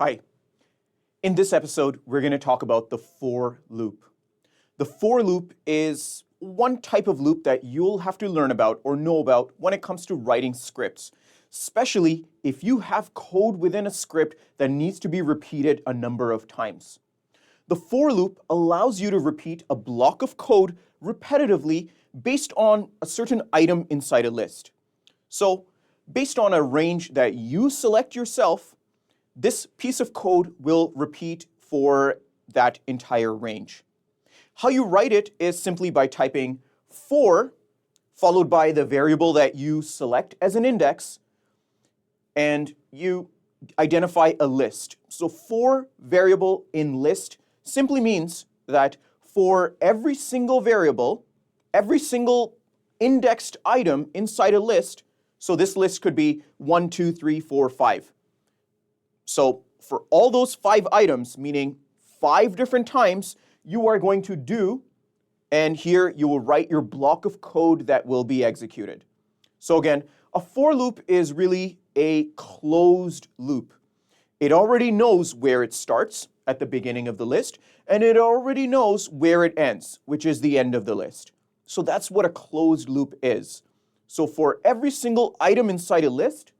Hi. In this episode, we're going to talk about the for loop. The for loop is one type of loop that you'll have to learn about or know about when it comes to writing scripts, especially if you have code within a script that needs to be repeated a number of times. The for loop allows you to repeat a block of code repetitively based on a certain item inside a list. So, based on a range that you select yourself, this piece of code will repeat for that entire range. How you write it is simply by typing for, followed by the variable that you select as an index, and you identify a list. So for variable in list simply means that for every single variable, every single indexed item inside a list, so this list could be 1, 2, 3, 4, 5. So for all those 5 items, meaning 5 different times, you are going to do, and here you will write your block of code that will be executed. So again, a for loop is really a closed loop. It already knows where it starts at the beginning of the list, and it already knows where it ends, which is the end of the list. So that's what a closed loop is. So for every single item inside a list,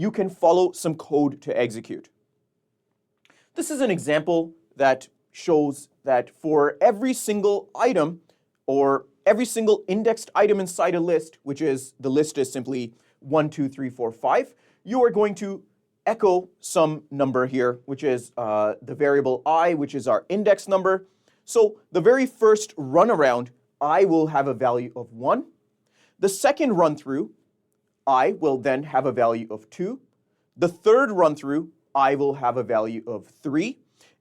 you can follow some code to execute. This is an example that shows that for every single item or every single indexed item inside a list, which is the list is simply 1, 2, 3, 4, 5, you are going to echo some number here, which is the variable I, which is our index number. So the very first run around, I will have a value of 1. The second run through, I will then have a value of 2. The third run through, I will have a value of 3,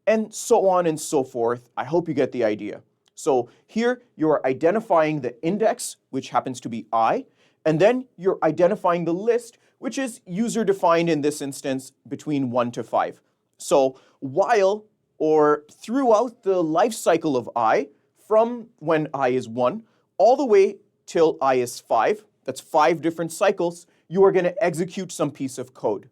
and so on and so forth. I hope you get the idea. So here you're identifying the index, which happens to be I, and then you're identifying the list, which is user-defined in this instance between 1 to 5. So while or throughout the life cycle of I, from when I is 1 all the way till I is 5, that's 5 different cycles, you are going to execute some piece of code.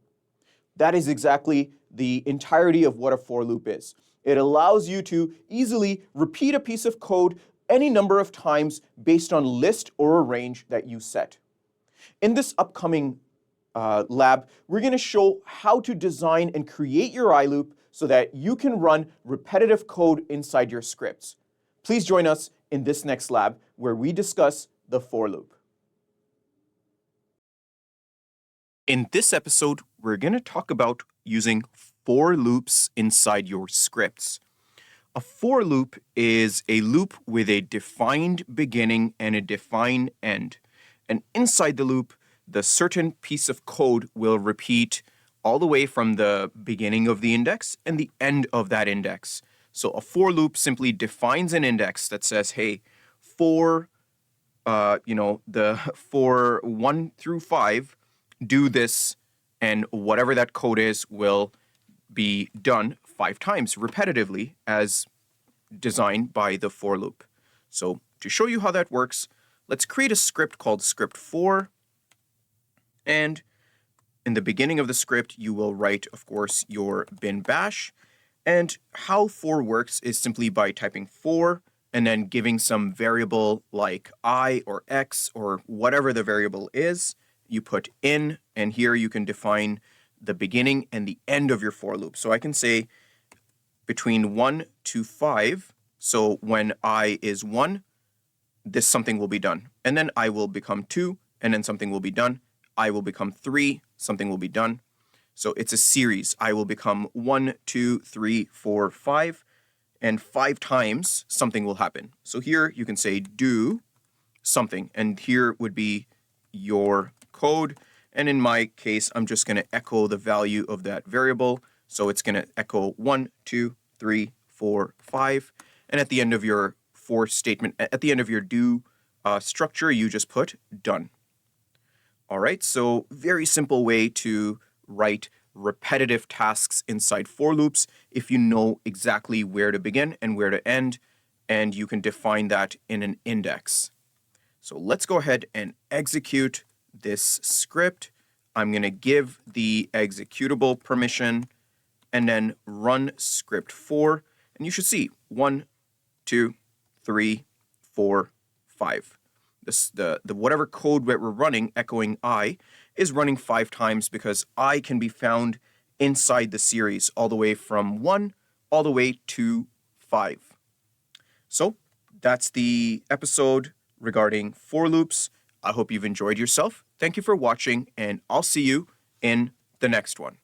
That is exactly the entirety of what a for loop is. It allows you to easily repeat a piece of code any number of times based on a list or a range that you set. In this upcoming lab, we're going to show how to design and create your I loop so that you can run repetitive code inside your scripts. Please join us in this next lab where we discuss the for loop. In this episode, we're going to talk about using for loops inside your scripts. A for loop is a loop with a defined beginning and a defined end. And inside the loop, the certain piece of code will repeat all the way from the beginning of the index and the end of that index. So a for loop simply defines an index that says, hey, for for 1 through 5, do this, and whatever that code is will be done 5 times repetitively as designed by the for loop. So to show you how that works, let's create a script called script for, and in the beginning of the script, you will write, of course, your bin bash, and how for works is simply by typing for and then giving some variable like I or X or whatever the variable is. You put in, and here you can define the beginning and the end of your for loop. So I can say between 1 to 5, so when I is 1, this something will be done. And then I will become 2, and then something will be done. I will become 3, something will be done. So it's a series. I will become 1, 2, 3, 4, 5, and 5 times something will happen. So here you can say do something, and here would be your code, and in my case, I'm just going to echo the value of that variable. So it's going to echo 1, 2, 3, 4, 5, and at the end of your for statement, at the end of your do structure, you just put done. All right, so very simple way to write repetitive tasks inside for loops if you know exactly where to begin and where to end, and you can define that in an index. So let's go ahead and execute this script. I'm going to give the executable permission, and then run script 4, and you should see 1, 2, 3, 4, 5. The whatever code that we're running, echoing I, is running 5 times because I can be found inside the series all the way from 1 all the way to 5. So that's the episode regarding for loops. I hope you've enjoyed yourself. Thank you for watching, and I'll see you in the next one.